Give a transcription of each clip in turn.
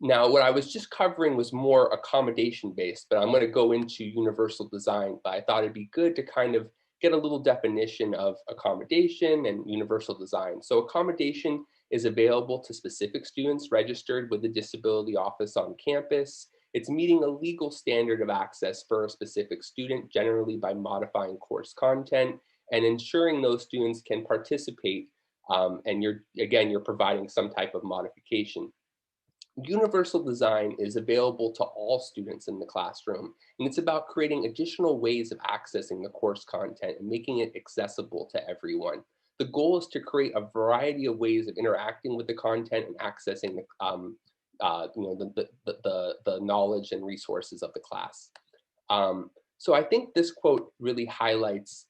Now, what I was just covering was more accommodation based, but I'm going to go into universal design. But I thought it'd be good to kind of get a little definition of accommodation and universal design. So, accommodation is available to specific students registered with the disability office on campus. It's meeting a legal standard of access for a specific student, generally by modifying course content and ensuring those students can participate. And you're providing some type of modification. Universal design is available to all students in the classroom, and it's about creating additional ways of accessing the course content and making it accessible to everyone. The goal is to create a variety of ways of interacting with the content and accessing the knowledge and resources of the class. So I think this quote really highlights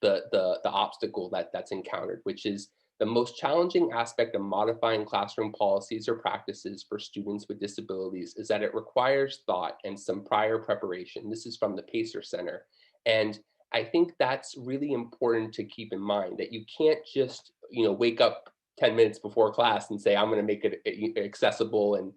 the obstacle that's encountered, which is the most challenging aspect of modifying classroom policies or practices for students with disabilities is that it requires thought and some prior preparation. This is from the Pacer Center. And I think that's really important to keep in mind, that you can't just, wake up 10 minutes before class and say, I'm going to make it accessible and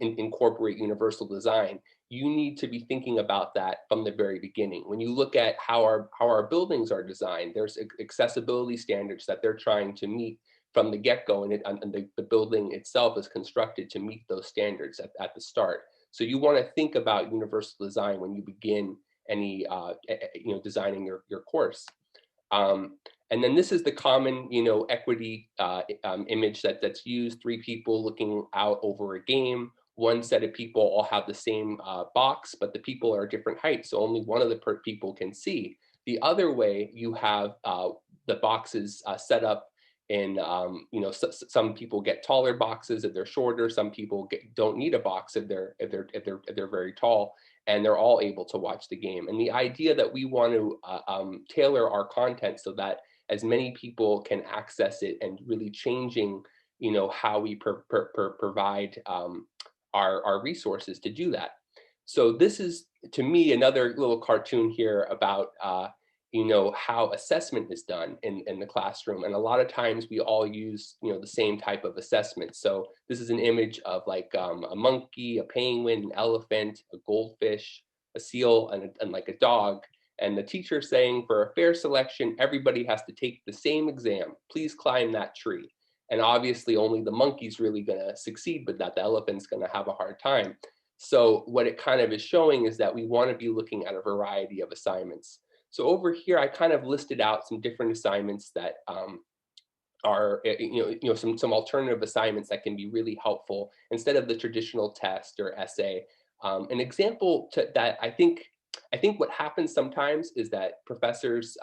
incorporate universal design. You need to be thinking about that from the very beginning. When you look at how our buildings are designed, there's accessibility standards that they're trying to meet from the get-go, and the building itself is constructed to meet those standards at the start. So you want to think about universal design when you begin any designing your course. Um, and then this is the common, equity image that's used: three people looking out over a game. One set of people all have the same box, but the people are different heights, so only one of the people can see. The other way, you have the boxes set up in, some people get taller boxes if they're shorter. Some people don't need a box if they're very tall, and they're all able to watch the game. And the idea that we want to tailor our content so that as many people can access it, and really changing, how we provide our resources to do that. So this is, to me, another little cartoon here about how assessment is done in the classroom. And a lot of times we all use the same type of assessment. So this is an image of like a monkey, a penguin, an elephant, a goldfish, a seal, and like a dog. And the teacher saying, for a fair selection, everybody has to take the same exam. Please climb that tree. And obviously only the monkey's really going to succeed with that. The elephant's going to have a hard time. So what it kind of is showing is that we want to be looking at a variety of assignments. So over here, I kind of listed out some different assignments that are, some alternative assignments that can be really helpful instead of the traditional test or essay. An example that I think what happens sometimes is that professors,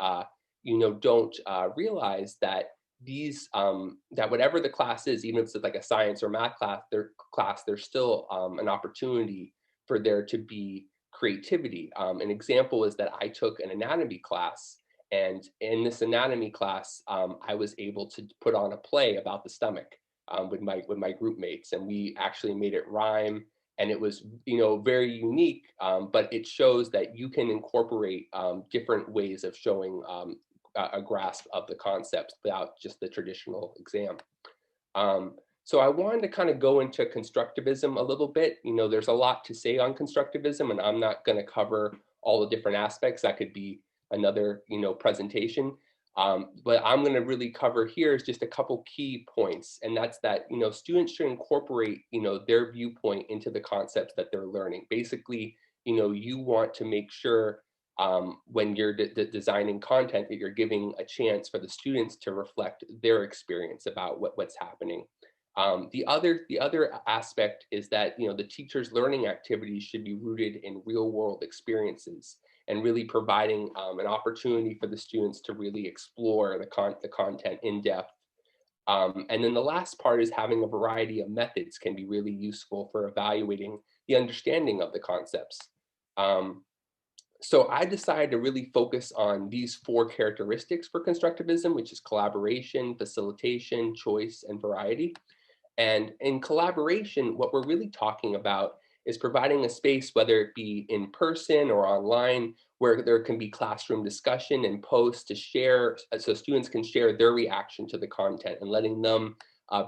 don't realize that that whatever the class is, even if it's like a science or math class, there's still an opportunity for there to be creativity. An example is that I took an anatomy class, and in this anatomy class, I was able to put on a play about the stomach with my group mates, and we actually made it rhyme. And it was, very unique, but it shows that you can incorporate different ways of showing a grasp of the concepts without just the traditional exam. So I wanted to kind of go into constructivism a little bit. There's a lot to say on constructivism, and I'm not going to cover all the different aspects. That could be another, presentation. But I'm going to really cover here is just a couple key points, and that's that, students should incorporate, their viewpoint into the concepts that they're learning. Basically, you want to make sure when you're designing content that you're giving a chance for the students to reflect their experience about what's happening. The other aspect is that the teacher's learning activities should be rooted in real world experiences, and really providing an opportunity for the students to really explore the content in depth. And then the last part is having a variety of methods can be really useful for evaluating the understanding of the concepts. Um, so I decided to really focus on these four characteristics for constructivism, which is collaboration, facilitation, choice, and variety. And in collaboration, what we're really talking about is providing a space, whether it be in person or online, where there can be classroom discussion and posts to share, so students can share their reaction to the content, and letting them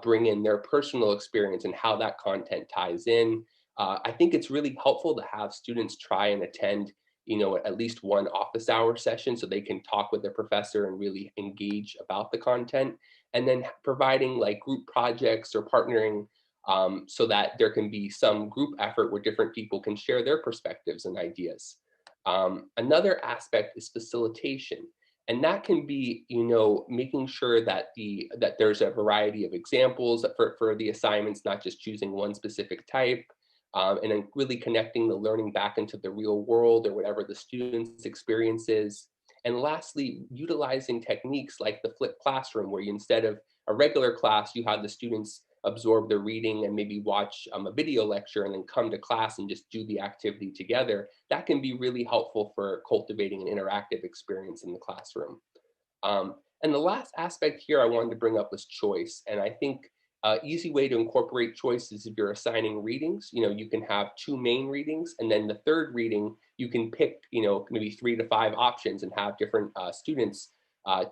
bring in their personal experience and how that content ties in. I think it's really helpful to have students try and attend, at least one office hour session so they can talk with their professor and really engage about the content. And then providing like group projects or partnering so that there can be some group effort where different people can share their perspectives and ideas. Another aspect is facilitation. And that can be, making sure that there's a variety of examples for the assignments, not just choosing one specific type, and then really connecting the learning back into the real world or whatever the student's experience is. And lastly, utilizing techniques like the flipped classroom, where you, instead of a regular class, you have the students absorb the reading and maybe watch a video lecture and then come to class and just do the activity together. That can be really helpful for cultivating an interactive experience in the classroom. And the last aspect here I wanted to bring up was choice. And I think easy way to incorporate choice is if you're assigning readings, you can have two main readings, and then the third reading, you can pick, maybe 3 to 5 options and have different students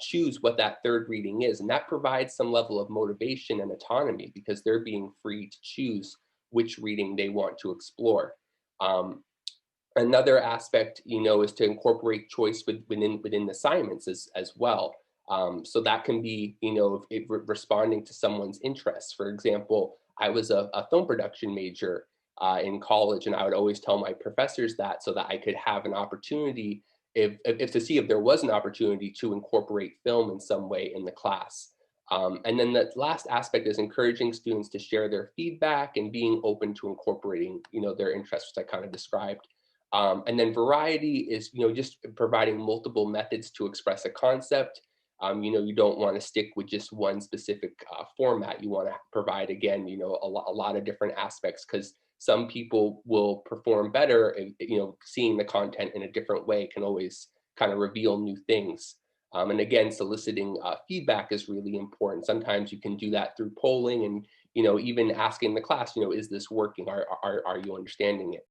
choose what that third reading is. And that provides some level of motivation and autonomy because they're being free to choose which reading they want to explore. Um, Another aspect, is to incorporate choice within assignments as well. So that can be, if responding to someone's interests. For example, I was a film production major in college, and I would always tell my professors that so that I could have an opportunity, if to see if there was an opportunity to incorporate film in some way in the class. And then the last aspect is encouraging students to share their feedback and being open to incorporating, their interests, which I kind of described. And then variety is, just providing multiple methods to express a concept. You don't want to stick with just one specific format. You want to provide, again, a lot of different aspects because some people will perform better and, seeing the content in a different way can always kind of reveal new things. And again, soliciting feedback is really important. Sometimes you can do that through polling and, even asking the class, is this working? Are you understanding it?